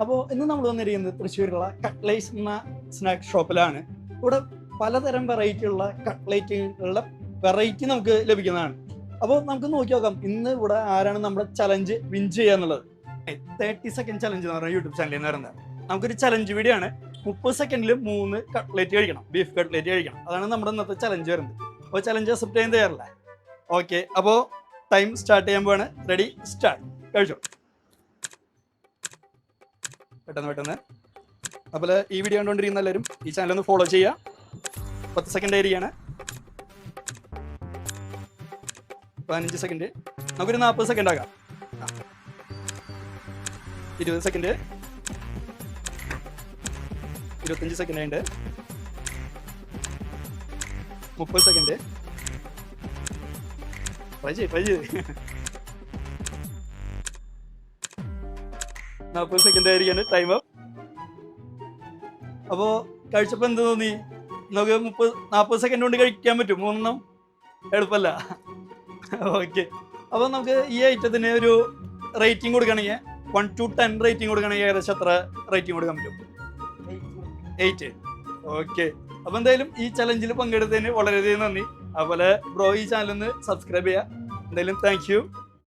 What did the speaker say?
അപ്പോൾ ഇന്ന് നമ്മൾ വന്നിരിക്കുന്നത് തൃശ്ശൂരുള്ള കട്ട്ലേറ്റ്സ് എന്ന സ്നാക്ക് ഷോപ്പിലാണ്. ഇവിടെ പലതരം വെറൈറ്റി ഉള്ള കട്ട്ലേറ്റുകളുടെ വെറൈറ്റി നമുക്ക് ലഭിക്കുന്നതാണ്. അപ്പോൾ നമുക്ക് നോക്കി നോക്കാം ഇന്ന് ഇവിടെ ആരാണ് നമ്മുടെ ചലഞ്ച് വിൻ ചെയ്യുക എന്നുള്ളത്. 30 സെക്കൻഡ് ചലഞ്ച് എന്ന് പറഞ്ഞ യൂട്യൂബ് ചാനലിൽ നിന്ന് പറയുന്നത് നമുക്കൊരു ചലഞ്ച് വീഡിയോ ആണ്. 30 സെക്കൻഡിൽ 3 കട്ട്ലേറ്റ് കഴിക്കണം, ബീഫ് കട്ട്ലേറ്റ് കഴിക്കണം. അതാണ് നമ്മുടെ ഇന്നത്തെ ചലഞ്ച് വരുന്നത്. അപ്പോൾ ചലഞ്ച് അക്സെപ്റ്റ് ചെയ്യാൻ തയ്യാറല്ലേ? ഓക്കെ, അപ്പോൾ ടൈം സ്റ്റാർട്ട് ചെയ്യാൻ പോവാണ്. Ready, start. കഴിച്ചോ പെട്ടെന്ന്. അപ്പോൾ ഈ വീഡിയോ കണ്ടുകൊണ്ടിരിക്കുന്ന എല്ലാവരും ഈ ചാനൽ ഒന്ന് ഫോളോ ചെയ്യുക. 10 സെക്കൻഡ് ഏരിയയാണ്, 15 സെക്കൻഡ്, നമുക്കൊരു 40 സെക്കൻഡ് ആകാം. 20 സെക്കൻഡ്, 25 സെക്കൻഡ് ഉണ്ട്, 30 സെക്കൻഡ്. ട്രൈ ചെയ്ത് 40 സെക്കൻഡ് ആയിരിക്കാണ് ടൈം അപ്പ്. അപ്പോൾ കഴിച്ചപ്പോൾ എന്ത് തോന്നി? നമുക്ക് 40 സെക്കൻഡ് കൊണ്ട് കഴിക്കാൻ പറ്റും. 3 എളുപ്പമല്ല. ഓക്കെ, അപ്പോൾ നമുക്ക് ഈ ഐറ്റത്തിന് ഒരു റേറ്റിംഗ് കൊടുക്കുകയാണെങ്കിൽ 1 to 10 റേറ്റിംഗ് കൊടുക്കുകയാണെങ്കിൽ ഏകദേശം എത്ര റേറ്റിംഗ് കൊടുക്കാൻ പറ്റും? 8. ഓക്കെ, അപ്പോൾ എന്തായാലും ഈ ചലഞ്ചിൽ പങ്കെടുത്തതിന് വളരെയധികം നന്ദി. അതുപോലെ ബ്രോ ഈ ചാനൽ ഒന്ന് സബ്സ്ക്രൈബ് ചെയ്യുക. എന്തായാലും താങ്ക് യു.